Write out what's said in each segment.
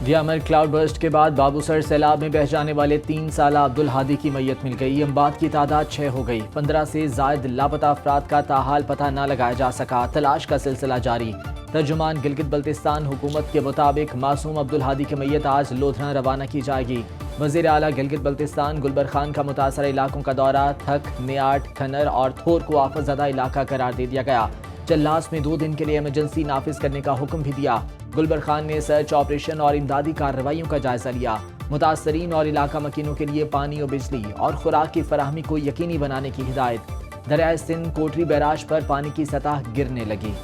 ग्यामर cloud burst के बाद बाबूसर सैलाब में बह जाने वाले 3 साला अब्दुल हादी की मैयत मिल गई। अम्बात की तादाद 6 हो गई। 15 से जायद लापता अफराद का ताहाल पता न लगाया जा सका। तलाश का सिलसिला जारी। तर्जुमान गिलगित बल्तिस्तान हुकूमत के मुताबिक मासूम अब्दुल हादी की मैयत आज लोधरा रवाना की जाएगी। वज़ीर आला गिलगित बल्तिस्तान गुलबर खान का मुतासर इलाकों का दौरा थक, नियाट, खनर और थोर को आफतज़दा इलाका करार दे दिया गया। चल्लास में 2 दिन के लिए इमरजेंसी नाफिज करने का हुक्म भी दिया। गुलबर खान ने सर्च ऑपरेशन और इमदादी कार्रवाइयों का जायजा लिया। मुतासरीन और इलाका मकीनों के लिए पानी और बिजली और खुराक की फराहमी को यकीनी बनाने की हिदायत। दरियाए सिंध कोटरी बैराज पर पानी की सतह गिरने लगी।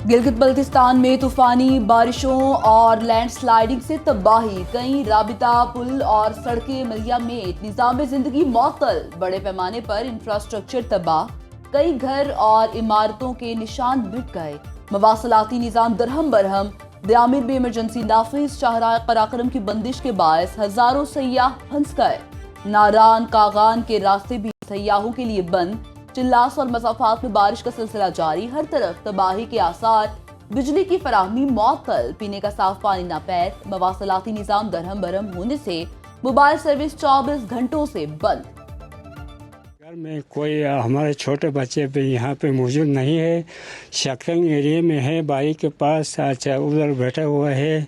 गिलगित बल्तिस्तान में तूफानी बारिशों और लैंडस्लाइडिंग से तबाही। कई राबिता पुल और सड़कें मलिया में निज़ाम जिंदगी मअतल। बड़े पैमाने पर इंफ्रास्ट्रक्चर तबाह। कई घर और इमारतों के निशान मिट गए। मवासलाती निज़ाम दरहम बरहम। द्यामिर में इमरजेंसी नाफिज। शाहराह कराकरम की बंदिश के बायस हजारों सयाह फंस गए। नारान कागान के रास्ते भी सयाहों के लिए बंद। चिल्लास और मसाफात में बारिश का सिलसिला जारी। हर तरफ तबाही के आसार। बिजली की फराहमी मअतल। पीने का साफ पानी नापैद। मवासलाती निज़ाम दरहम बरहम होने से मोबाइल सर्विस 24 घंटों से बंद। घर में कोई हमारे छोटे बच्चे पे यहाँ पे मौजूद नहीं है। शक्तिंग एरिया में है, बाइक के पास अच्छा उधर बैठा हुआ है।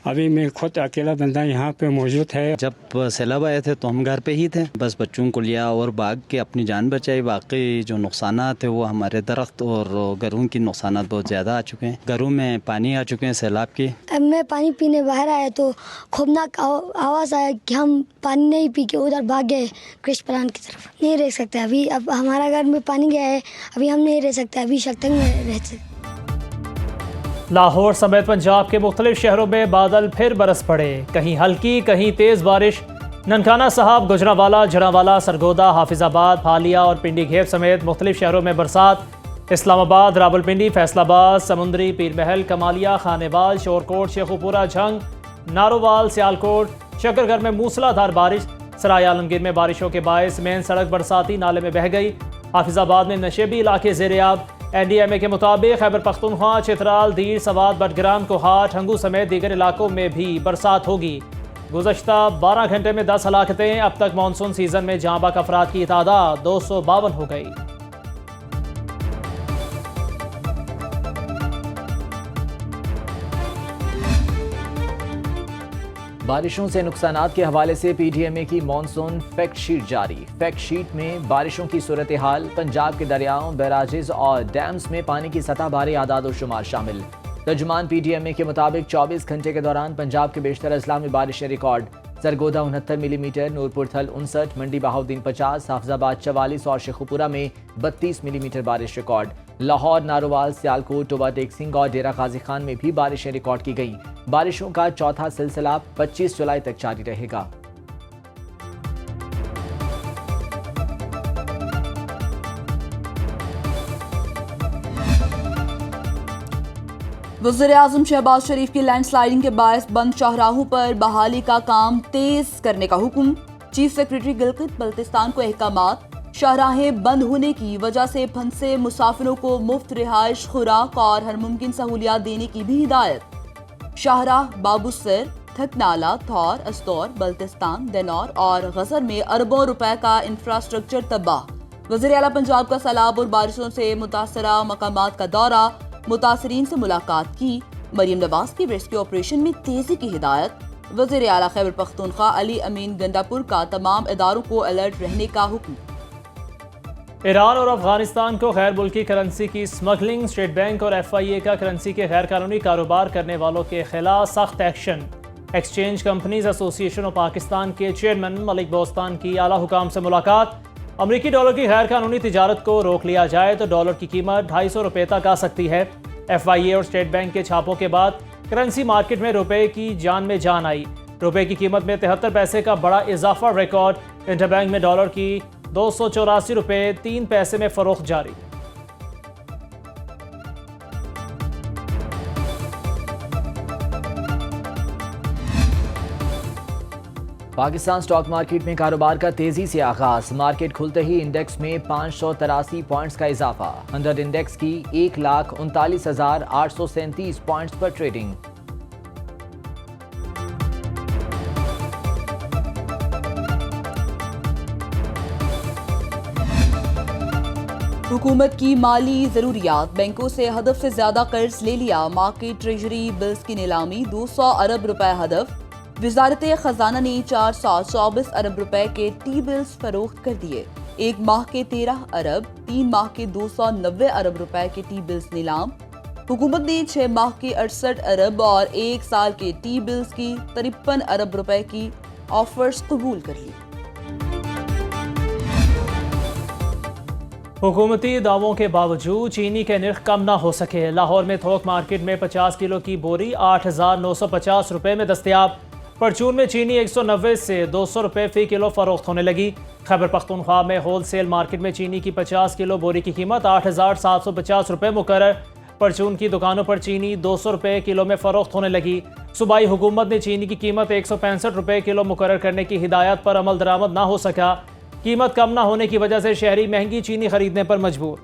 अभी मैं खुद अकेला बंदा यहाँ पे मौजूद है। जब सैलाब आए थे तो हम घर पे ही थे, बस बच्चों को लिया और भाग के अपनी जान बचाई। बाकी जो नुकसान थे वो हमारे दरख्त और घरों की नुकसान बहुत ज़्यादा आ चुके हैं। घरों में पानी आ चुके हैं सैलाब के। अब मैं पानी पीने बाहर आया तो खौफनाक आवाज़ आया कि हम पानी नहीं पी के उधर भाग गए कृष प्लान की तरफ। नहीं रह सकते अभी, अब हमारा घर में पानी गया है, अभी हम नहीं रह सकते, अभी शक्तिंग में रह सकते। लाहौर समेत पंजाब के मुख्तलिफ शहरों में बादल फिर बरस पड़े। कहीं हल्की कहीं तेज़ बारिश। ननकाना साहब, गुजरांवाला, जड़ांवाला, सरगोदा, हाफिजाबाद, फालिया और पिंडी घेब समेत मुख्तलिफ शहरों में बरसात। इस्लामाबाद, रावलपिंडी, फैसलाबाद, समुंदरी, पीर महल, कमालिया, खानेवाल, शोरकोट, शेखुपुरा, झंग, नारोवाल, सियालकोट, शकरगढ़ में मूसलाधार बारिश। सराय आलमगीर में बारिशों के बायस मेन सड़क बरसाती नाले में बह गई। हाफिजाबाद में नशेबी इलाके ज़ेर-ए-आब। NDMA के मुताबिक खैबर पख्तूनख्वा, चित्राल, दीर, सवात, बटग्राम, कोहाट, हंगू समेत दीगर इलाकों में भी बरसात होगी। गुज़श्ता 12 घंटे में 10 हलाकतें। अब तक मानसून सीजन में जहाँ बाक अफराद की तादाद 252 हो गई। बारिशों से नुकसानात के हवाले से PDMA की मॉनसून फैक्ट शीट जारी। फैक्ट शीट में बारिशों की सूरत हाल, पंजाब के दरियाओं, बैराजेस और डैम्स में पानी की सतह बारे आदाद और शुमार शामिल। तर्जुमान PDMA के मुताबिक 24 घंटे के दौरान पंजाब के बेशतर अजला में बारिशें रिकॉर्ड। सरगोदा 69 मिलीमीटर, नूरपुर थल 59, मंडी बहाउद्दीन 50, हाफिजाबाद 44 और शेखुपुरा में 32 मिलीमीटर बारिश रिकॉर्ड। लाहौर, नारोवाल, सियालकोट, टोबा टेक सिंह और डेरा गाजी खान में भी बारिशें रिकॉर्ड की गईं। बारिशों का चौथा सिलसिला 25 जुलाई तक जारी रहेगा। वज़ीर-ए-आज़म शहबाज शरीफ की लैंडस्लाइडिंग के बायस बंद शाहराहों पर बहाली का काम तेज करने का हुक्म। चीफ सेक्रेटरी गिलगित बल्तिस्तान को अहकामात। शाहराहें बंद होने की वजह से फंसे मुसाफिरों को मुफ्त रिहाइश, खुराक और हर मुमकिन सहूलियात देने की भी हिदायत। शाहराह बाबूसर, थकनाला, थौर, अस्तौर, बल्तिस्तान, देनौर और गजर में अरबों रुपए का इंफ्रास्ट्रक्चर तबाह। वज़ीर आला पंजाब का सैलाब और बारिशों से मुतासरा मकामात का दौरा। मुतासरीन से मुलाकात की। मरियम नवाज की रेस्क्यू ऑपरेशन में तेजी की हिदायत। वज़ीर आला खैबर पख्तूनख्वा अली अमीन गंडापुर का तमाम इदारों को अलर्ट रहने का हुक्म। ईरान और अफगानिस्तान को गैर मुल्की करेंसी की स्मगलिंग। स्टेट बैंक और FIA का करेंसी के गैर कानूनी कारोबार करने वालों के खिलाफ सख्त action. Exchange companies association of Pakistan के चेयरमैन मलिक बोस्तान की आला हुकाम से मुलाकात। अमरीकी डॉलर की गैर कानूनी तिजारत को रोक लिया जाए तो डॉलर की कीमत 250 रुपये तक आ सकती है। FIA और स्टेट बैंक के छापों के बाद करेंसी मार्केट में रुपए की जान में जान आई। रुपए की कीमत में 73 पैसे का बड़ा इजाफा रिकॉर्ड। इंटरबैंक में डॉलर की 284 रुपये 3 पैसे में फरोख्त जारी। पाकिस्तान स्टॉक मार्केट में कारोबार का तेजी से आगाज। मार्केट खुलते ही इंडेक्स में 583 पॉइंट्स का इजाफा। 100 इंडेक्स की 1,39,837 पॉइंट्स पर ट्रेडिंग। हुकूमत की माली जरूरियात, बैंकों से हदफ से ज्यादा कर्ज ले लिया। मार्केट ट्रेजरी बिल्स की नीलामी 200 अरब रुपए हदफ। वजारत खजाना ने 424 अरब रुपए के टी बिल्स फरोख्त कर दिए। एक माह के 13 अरब, 3 माह के 290 अरब रुपए के टी बिल्स नीलाम। हुकूमत ने 6 माह के 68 अरब और 1 साल के टी बिल्स की 53 अरब रुपए की ऑफर्स कबूल कर ली। हुकूमती दावों के बावजूद चीनी के निर्ख कम ना हो सके। लाहौर में थोक मार्केट में 50 किलो की बोरी 8,950 रुपए में दस्तयाब। परचून में चीनी 190 से 200 रुपए फी किलो फरोख्त होने लगी। खैबर पख्तूनख्वा में होल सेल मार्केट में चीनी की 50 किलो बोरी की कीमत 8,750 रुपए मुकर्रर। परचून की दुकानों पर चीनी 200 रुपए किलो में फरोख्त होने लगी। सूबाई हुकूमत ने चीनी की कीमत 165 रुपए किलो मुकर्रर करने की हिदायत पर अमल दरामद ना हो सका। कीमत कम ना होने की वजह से शहरी महंगी चीनी खरीदने पर मजबूर।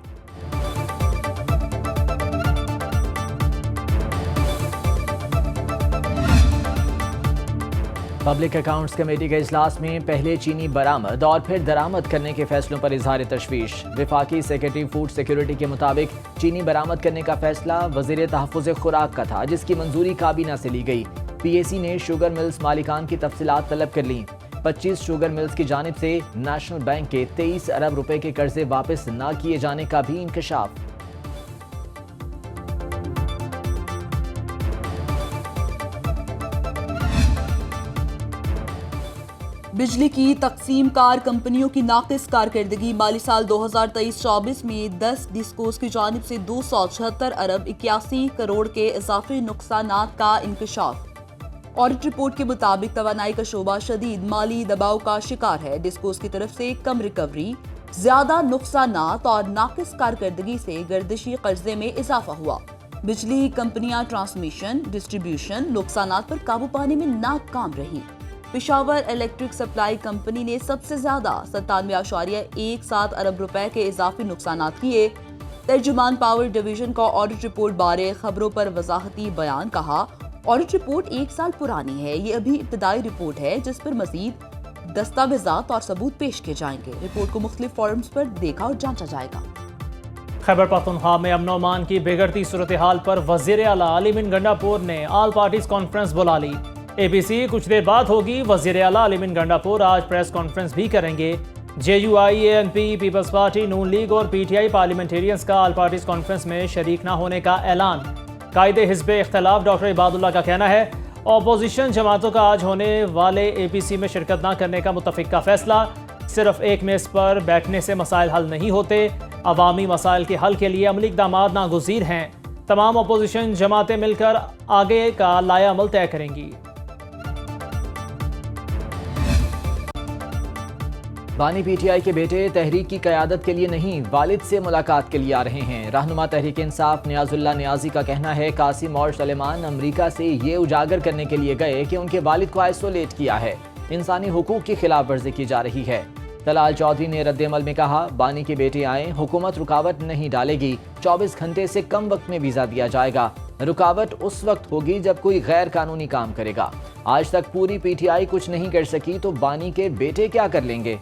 पब्लिक अकाउंट्स कमेटी के इजलास में पहले चीनी बरामद और फिर दरामद करने के फैसलों पर इजहार तशवीश। वफाकी सेक्रेटरी फूड सिक्योरिटी के मुताबिक चीनी बरामद करने का फैसला वज़ीर तहफ़्फ़ुज़ खुराक का था, जिसकी मंजूरी काबीना से ली गई। PAC ने शुगर मिल्स मालिकान की तफसीलात तलब कर लीं। 25 शुगर मिल्स की जानिब से नेशनल बैंक के 23 अरब रुपए के कर्जे वापस न किए जाने का भी इंकशाफ। बिजली की तकसीम कार कंपनियों की नाकिस कारकर्दगी। माली साल 2023-24 में 10 डिस्कोस की जानिब से 276 अरब 81 करोड़ के इजाफी नुकसानात का इंकशाफ। ऑडिट रिपोर्ट के मुताबिक तवानाई का शोबा शदीद माली दबाव का शिकार है। डिस्कोस की तरफ से कम रिकवरी, ज्यादा नुकसानात और नाकिस कारकर्दगी से गर्दिशी कर्जे में इजाफा हुआ। बिजली कंपनियां ट्रांसमिशन, डिस्ट्रीब्यूशन नुकसानात पर काबू पाने में नाकाम रही। पेशावर इलेक्ट्रिक सप्लाई कंपनी ने सबसे ज्यादा 97.17 अरब रुपए के इजाफी नुकसानात किए। तर्जुमान पावर डिवीजन का ऑडिट रिपोर्ट बारे खबरों पर वजाहती बयान कहा, ऑडिट रिपोर्ट 1 साल पुरानी है। ये अभी इब्तदाई रिपोर्ट है जिस पर मजीद दस्तावेजात और सबूत पेश किए जाएंगे। रिपोर्ट को मुख्तलिफ फोरम्स पर देखा और जांचा जाएगा। खैबर पख्तूनख्वा में अमन अमान की बिगड़ती सूरत हाल पर वज़ीर आला अली बिन गंडापुर ने ऑल पार्टीज कॉन्फ्रेंस बुला ली। ABC कुछ देर बाद होगी। वज़ीर आला अली बिन गंडापुर आज प्रेस कॉन्फ्रेंस भी करेंगे। JUI, ANP, पीपल्स पार्टी, नून लीग और PTI पार्लियामेंटेरियंस का ऑल पार्टीज कॉन्फ्रेंस में शरीक न होने का ऐलान। कायदे हिज़्ब इख्तिलाफ डॉक्टर इबादुल्लाह का कहना है, अपोजिशन जमातों का आज होने वाले APC में शिरकत न करने का मुत्तफ़िक का फैसला। सिर्फ एक मेज़ पर बैठने से मसाइल हल नहीं होते, अवामी मसाइल के हल के लिए अमली इक़दामात नागुज़ीर हैं। तमाम अपोजिशन जमातें मिलकर आगे का लाया अमल तय करेंगी। बानी PTI के बेटे तहरीक की क़यादत के लिए नहीं, वालिद से मुलाकात के लिए आ रहे हैं। रहनुमा तहरीक इंसाफ नियाजुल्लाह नियाजी का कहना है, कासिम और सलेमान अमरीका से ये उजागर करने के लिए गए कि उनके वालिद को आइसोलेट किया है, इंसानी हुकूक की खिलाफ वर्जी की जा रही है। तलाल चौधरी ने रद्द-ए-अमल में कहा, बानी के बेटे आए, हुकूमत रुकावट नहीं डालेगी, 24 घंटे से कम वक्त में वीज़ा दिया जाएगा। रुकावट उस वक्त होगी जब कोई गैर कानूनी काम करेगा। आज तक पूरी PTI कुछ नहीं कर सकी तो बानी के बेटे क्या कर लेंगे।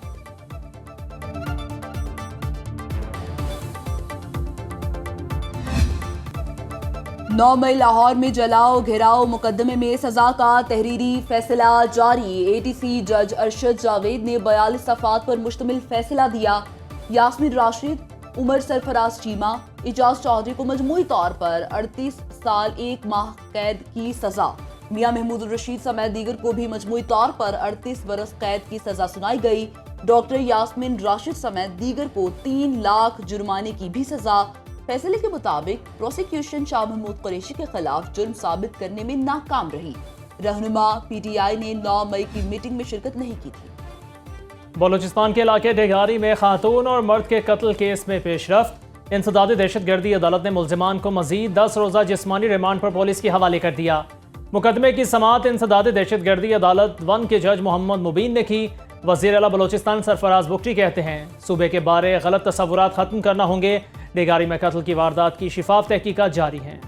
9 मई लाहौर में जलाओ घेराव मुकदमे में सजा का तहरीरी फैसला जारी। ATC जज अरशद जावेद ने 42 सफ़ात पर मुश्तमिल फैसला दिया। यास्मीन राशिद, उमर सरफराज चीमा, इजाज चौधरी को मजमूई तौर पर 38 साल 1 माह कैद की सजा। मियां महमूद रशीद समेत दीगर को भी मजमूई तौर पर 38 बरस कैद की सजा सुनाई गई। डॉक्टर यास्मीन राशिद समेत दीगर को 3 लाख जुर्माने की भी सजा। फैसले के मुताबिक प्रोसिक्यूशन शाह महमूद कुरैशी के खिलाफ जुर्म साबित करने में नाकाम रही। रहनुमा PTI ने 9 मई की मीटिंग में शिरकत नहीं की थी। बलूचिस्तान के इलाके डेगारी में खातून और मर्द के कत्ल केस में पेशरफ्त। इंसदादी दहशतगर्दी अदालत ने मुल्जिमान को मजीद 10 रोज़ा जिस्मानी रिमांड पर पुलिस के हवाले कर दिया। मुकदमे की समाअत इंसदाद दहशतगर्दी अदालत 1 के जज मोहम्मद मुबीन ने की। वज़ीर आला बलोचिस्तान सरफराज बुगटी कहते हैं सूबे के बारे गलत तस्वुरात खत्म करना होंगे। निगारी में कत्ल की वारदात की शिफाफ तहकीकात जारी हैं।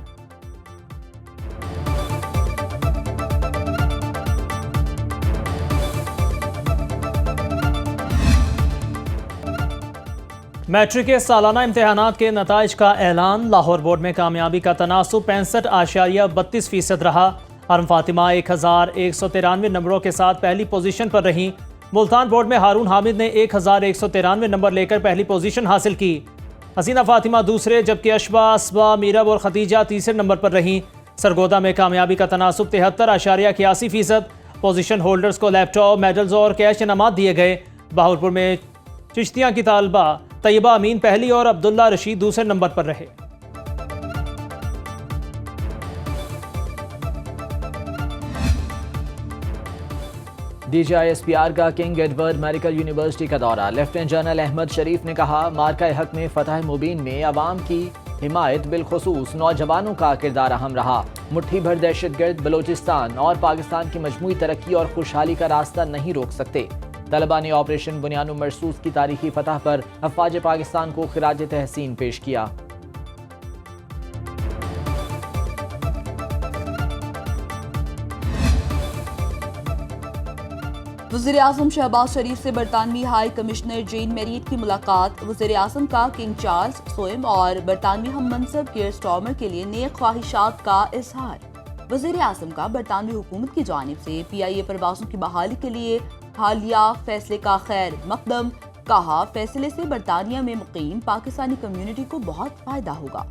मैट्रिक के सालाना इम्तहानात के नताइज का ऐलान। लाहौर बोर्ड में कामयाबी का तनासुब 65.32% रहा। अरम फातिमा 1193 नंबरों के साथ पहली पोजीशन पर रहीं। मुल्तान बोर्ड में हारून हामिद ने 1193 नंबर लेकर पहली पोजीशन हासिल की। हसीना फातिमा दूसरे, जबकि अशबा, असबा, मीरब और खतीजा तीसरे नंबर पर रहीं। सरगोदा में कामयाबी का तनासुब 73.81%। पोजीशन होल्डर्स को लैपटॉप, मेडल्स और कैश इनामात दिए गए। बहावलपुर में चिश्तियाँ की तालबा तैयबा अमीन पहली और अब्दुल्ला रशीद दूसरे नंबर पर रहे। DGISPR का किंग एडवर्ड मेडिकल यूनिवर्सिटी का दौरा। लेफ्टिनेंट जनरल अहमद शरीफ ने कहा मार्का हक में फतह मुबीन में अवाम की हिमायत बिलखुसूस नौजवानों का किरदार अहम रहा। मुट्ठी भर दहशतगर्द बलोचिस्तान और पाकिस्तान की मजमूई तरक्की और खुशहाली का रास्ता नहीं रोक सकते। तलबा ने ऑपरेशन बुनियान मरसूस की तारीखी फतह पर अफवाज पाकिस्तान को खिराज तहसीन पेश किया। वज़ीर आज़म शहबाज शरीफ से बरतानवी हाई कमिश्नर जेन मेरिट की मुलाकात। वज़ीर आज़म का किंग चार्ल्स सोएम और बरतानवी हम मनसब केयर स्टॉर्मर के लिए नेक ख्वाहिशात का इजहार। वज़ीर आज़म का बरतानवी हुकूमत की जानिब से PIA परवाज़ों की बहाली के लिए हालिया फैसले का खैर मकदम। कहा फैसले से बरतानिया में मुकीम पाकिस्तानी कम्युनिटी को बहुत फायदा होगा।